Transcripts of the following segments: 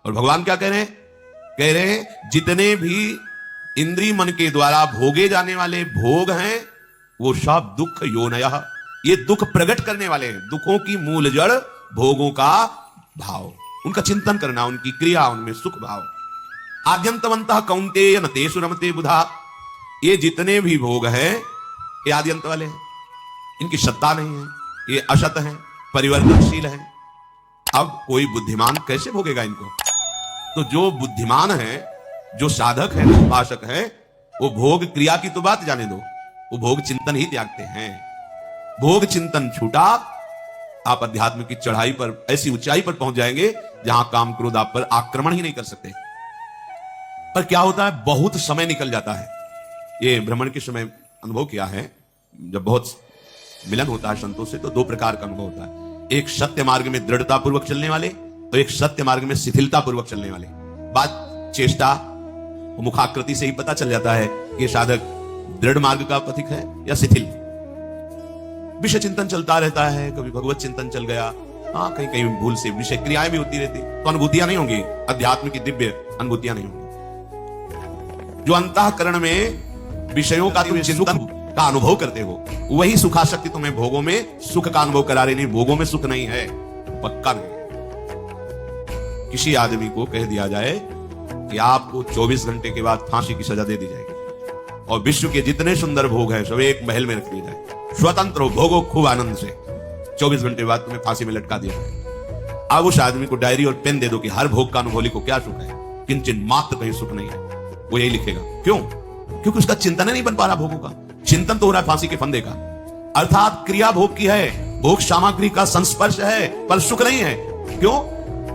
और भगवान क्या कह रहे हैं? कह रहे हैं जितने भी इंद्रिय मन के द्वारा भोगे जाने वाले भोग हैं वो सब दुख योनयः, ये दुख प्रकट करने वाले हैं। दुखों की मूल जड़ भोगों का भाव, उनका चिंतन करना, उनकी क्रिया, उनमें सुख भाव। आद्यंतवंतः कौन्तेय न तेषु रमते बुधा, ये जितने भी भोग हैं ये आद्यंत वाले हैं, इनकी सत्ता नहीं है, ये असत हैं, परिवर्तनशील हैं। अब कोई बुद्धिमान कैसे भोगेगा इनको? तो जो बुद्धिमान है, जो साधक है, जो उपासक है, वो भोग क्रिया की तो बात जाने दो, वो भोग चिंतन ही त्यागते हैं। भोग चिंतन छूटा, आप अध्यात्म की चढ़ाई पर, ऐसी ऊंचाई पर पहुंच जाएंगे जहां काम क्रोध आप पर आक्रमण ही नहीं कर सकते। पर क्या होता है, बहुत समय निकल जाता है। ये भ्रमण के समय अनुभव किया है, जब बहुत मिलन होता है संतों से तो दो प्रकार का अनुभव होता है। एक सत्य मार्ग में दृढ़ता पूर्वक चलने वाले, तो एक सत्य मार्ग में शिथिलता पूर्वक चलने वाले। बात चेष्टा मुखाकृति से ही पता चल जाता है कि ये साधक दृढ़ मार्ग का पथिक है या शिथिल। विषय चिंतन चलता रहता है, कभी भगवत चिंतन चल गया, हाँ कहीं कहीं भूल से विषय क्रियाएं भी होती रहती, तो अनुभूतियां नहीं होंगी, अध्यात्म की दिव्य अनुभूतियां नहीं होंगी। जो अंतःकरण में विषयों का तुम चिंतन का अनुभव करते हो, वही सुखाशक्ति तुम्हें भोगों में सुख का अनुभव करा रही। नहीं, भोगों में सुख नहीं है, पक्का नहीं। किसी आदमी को कह दिया जाए कि आपको 24 घंटे के बाद फांसी की सजा दे दी जाएगी और विश्व के जितने सुंदर भोग हैं सब एक महल में रख दिए जाए, स्वतंत्र हो, भोगो खूब आनंद से, 24 घंटे बाद तुम्हें फांसी में लटका दिया जाए। अब उस आदमी को डायरी और पेन दे दो कि हर भोग का अनुभव को क्या सुख है, किंचन मात्र कहीं सुख नहीं है, वो यही लिखेगा। क्यों? क्योंकि उसका चिंतन नहीं बन पा रहा भोगों का, चिंतन तो हो रहा है फांसी के फंदे का। अर्थात क्रिया भोग की है, भोग सामग्री का संस्पर्श है, पर सुख नहीं है। क्यों?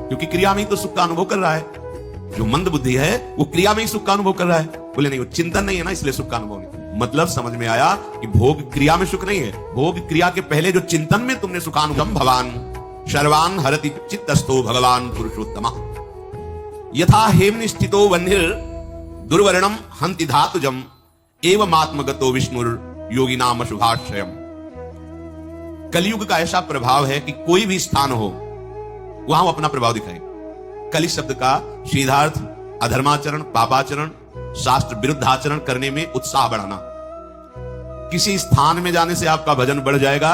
क्योंकि क्रिया में ही तो सुख का अनुभव कर रहा है। जो मंद बुद्धि है वो क्रिया में ही सुख का अनुभव कर रहा है। बोले नहीं, वो चिंतन नहीं है ना, इसलिए सुख का अनुभव नहीं। मतलब समझ में आया कि भोग क्रिया में सुख नहीं है, भोग क्रिया के पहले जो चिंतन में तुमने सुखानुभव भवान सर्वान हरति चित्तस्थो भगवान पुरुषोत्तम यथा हेमनिष्ठितो वह्निर दुर्वर्णम हंति धातुजम एवं आत्मगतो विष्णुर योगिनाम अशुभाश्रयम। कलयुग का ऐसा प्रभाव है कि कोई भी स्थान हो वहां अपना प्रभाव दिखाए। कलि शब्द का सीधार्थ अधर्माचरण, पापाचरण, शास्त्र विरुद्ध आचरण करने में उत्साह बढ़ाना। किसी स्थान में जाने से आपका भजन बढ़ जाएगा,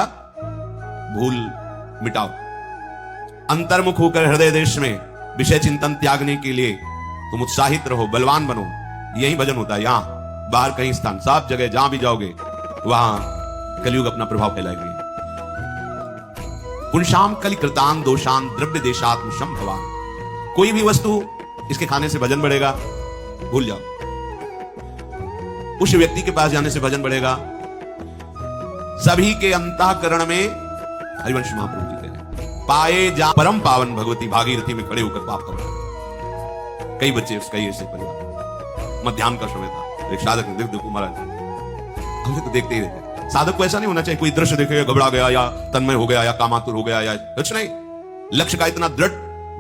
भूल मिटाओ। अंतर्मुख होकर हृदय देश में विषय चिंतन त्यागने के लिए तुम उत्साहित रहो, बलवान बनो, यही भजन होता है। यहां बाहर कहीं स्थान, सब जगह जहां भी जाओगे वहां कलयुग अपना प्रभाव फैलाएगी। पुंसाम कलिकृतान दोषान द्रव्य देशात्म संभवान। कोई भी वस्तु इसके खाने से भजन बढ़ेगा, भूल जाओ। उस व्यक्ति के पास जाने से भजन बढ़ेगा। सभी के अंतःकरण में, हरिवंश महाप्रभु जी कह रहे हैं, पाए जा परम पावन भगवती भागीरथी में खड़े होकर पाप कर। कई बच्चे उसका ऐसे परिवार, मध्याह्न का समय था, एक साधक ने देखो महाराज, हमसे तो देखते ही रहते। साधक को ऐसा नहीं होना चाहिए कोई दृश्य देखेगा घबरा गया या तन्मय हो गया या कामातुर हो गया या कुछ नहीं। लक्ष्य का इतना दृढ़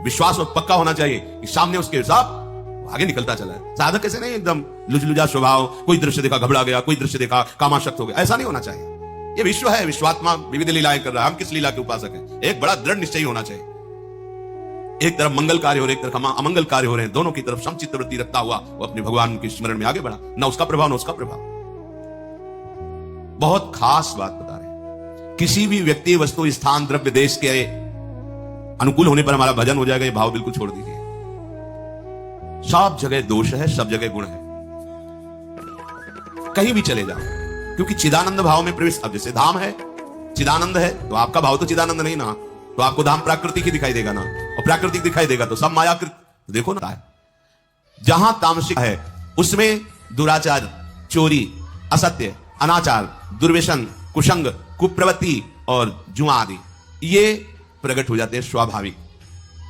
विश्वास और पक्का होना चाहिए कि सामने उसके साथ आगे निकलता चला है। साधक ऐसे नहीं एकदम लुजलुजा स्वभाव, कोई दृश्य देखा घबरा गया, कोई दृश्य देखा कामाशक्त हो गया, ऐसा नहीं होना चाहिए। ये विश्व है, विश्वात्मा विविध लीलाएं कर रहा है, हम किस लीला के उपासक हैं। एक बड़ा दृढ़ निश्चय होना चाहिए। एक तरफ मंगल कार्य हो रहे, एक तरफ अमंगल कार्य हो रहे हैं, दोनों की तरफ समचित्त वृत्ति रखता हुआ वो अपने भगवान के स्मरण में आगे बढ़ा, ना उसका प्रभाव ना उसका प्रभाव। बहुत खास बात बता रहे, किसी भी व्यक्ति, वस्तु, स्थान, द्रव्य, देश के अनुकूल होने पर हमारा भजन हो जाएगा, ये भाव बिल्कुल छोड़ दीजिए। सब जगह दोष है, सब जगह गुण है, कहीं भी चले जाओ, क्योंकि चिदानंद भाव में प्रवेश। अब जैसे धाम है, चिदानंद है, तो आपका भाव तो चिदानंद नहीं ना, तो आपको धाम प्राकृतिक ही दिखाई देगा ना, और प्राकृतिक दिखाई देगा तो सब मायाकृत। देखो ना, जहां तामसिक है उसमें दुराचार, चोरी, असत्य, अनाचार, दुर्व्यसन, कुसंग, कुप्रवृत्ति और जुआ आदि ये प्रकट हो जाते हैं स्वाभाविक।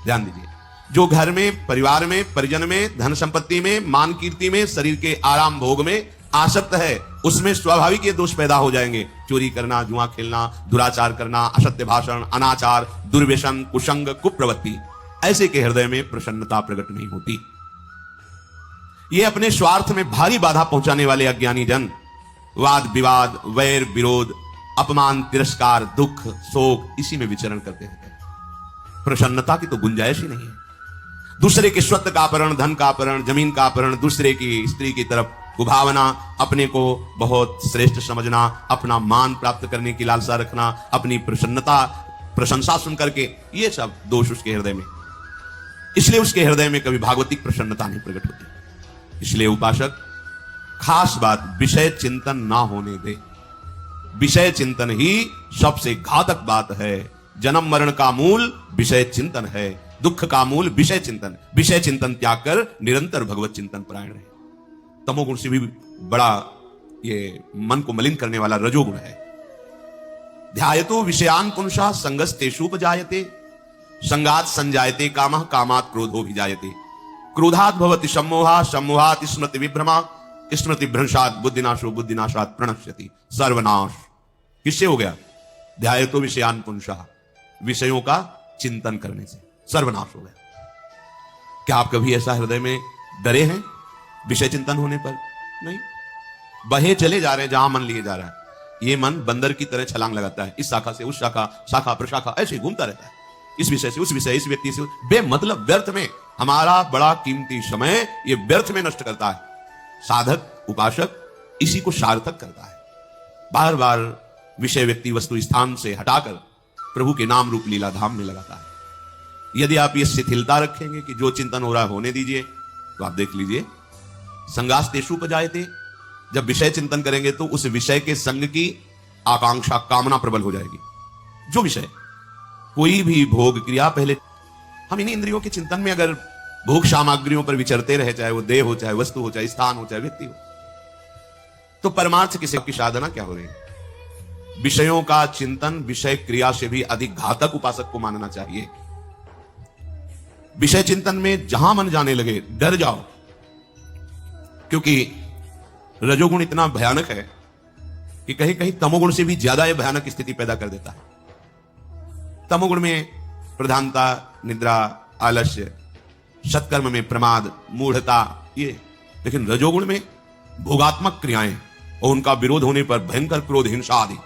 ध्यान दीजिए, जो घर में, परिवार में, परिजन में, धन संपत्ति में, मान कीर्ति में, शरीर के आराम भोग में आसक्त है, उसमें स्वाभाविक ये दोष पैदा हो जाएंगे। चोरी करना, जुआ खेलना, दुराचार करना, असत्य भाषण, अनाचार, दुर्व्यसन, कुसंग, कुप्रवृत्ति। ऐसे के हृदय में प्रसन्नता प्रकट नहीं होती। ये अपने स्वार्थ में भारी बाधा पहुंचाने वाले अज्ञानी जन वाद विवाद, वैर विरोध, अपमान, तिरस्कार, दुख, शोक, इसी में विचरण करते हैं। प्रसन्नता की तो गुंजाइश ही नहीं है। दूसरे के स्वत्व का अपहरण, धन का अपहरण, जमीन का अपहरण, दूसरे की स्त्री की तरफ कुभावना, अपने को बहुत श्रेष्ठ समझना, अपना मान प्राप्त करने की लालसा रखना, अपनी प्रशंसा सुन करके, ये सब दोष उसके हृदय में। इसलिए उसके हृदय में कभी भागवतिक प्रसन्नता नहीं प्रकट होती। इसलिए उपासक खास बात विषय चिंतन ना होने दे। विषय चिंतन ही सबसे घातक बात है। जन्म मरण का मूल विषय चिंतन है, दुख का मूल विषय चिंतन। विषय चिंतन त्याग कर निरंतर भगवत चिंतन परायण रहे। तमोगुण से भी बड़ा ये मन को मलिन करने वाला रजोगुण है। ध्यायतो विषयान पुंसा संगस्तेषुपजायते, संगात संजायते कामः, कामात् क्रोधो विजायते, क्रोधात् भवति सम्मोहः, सम्मोहात् स्मृति विभ्रमा, स्मृति भ्रंशात् बुद्धिनाशो, बुद्धिनाशात् प्रणश्यति सर्वनाश। किससे हो गया? ध्यायतो विषयान पुंसा, विषयों का चिंतन करने से सर्वनाश हो गया। क्या आप कभी ऐसा हृदय में डरे हैं विषय चिंतन होने पर? नहीं। बहे चले जा रहे हैं जहां मन लिए जा रहा है। ये मन बंदर की तरह छलांग लगाता है, इस शाखा से उस शाखा, शाखा प्रशाखा, ऐसे घूमता रहता है, इस विषय से उस विषय, इस व्यक्ति से, बेमतलब व्यर्थ में हमारा बड़ा कीमती समय ये व्यर्थ में नष्ट करता है। साधक उपासक इसी को सार्थक करता है। बार बार विषय व्यक्ति वस्तु स्थान से हटाकर प्रभु के नाम रूप लीला धाम में लगाता है। यदि आप ये शिथिलता रखेंगे कि जो चिंतन हो रहा है होने दीजिए, तो आप देख लीजिए संगास्तेषुपजायते, जब विषय चिंतन करेंगे तो उस विषय के संग की आकांक्षा, कामना प्रबल हो जाएगी। जो विषय, कोई भी भोग क्रिया, पहले हम इन्हीं इंद्रियों के चिंतन में अगर भोग सामग्रियों पर विचरते रहे, चाहे वो देह हो, चाहे वस्तु हो, चाहे स्थान हो, चाहे व्यक्ति हो, तो परमार्थ की साधना क्या हो रही है? विषयों का चिंतन विषय क्रिया से भी अधिक घातक उपासक को मानना चाहिए। विषय चिंतन में जहां मन जाने लगे डर जाओ, क्योंकि रजोगुण इतना भयानक है कि कहीं कहीं तमोगुण से भी ज्यादा यह भयानक स्थिति पैदा कर देता है। तमोगुण में प्रधानता, निद्रा, आलस्य, सत्कर्म में प्रमाद, मूढ़ता, ये। लेकिन रजोगुण में भोगात्मक क्रियाएं और उनका विरोध होने पर भयंकर क्रोध, हिंसा आदि।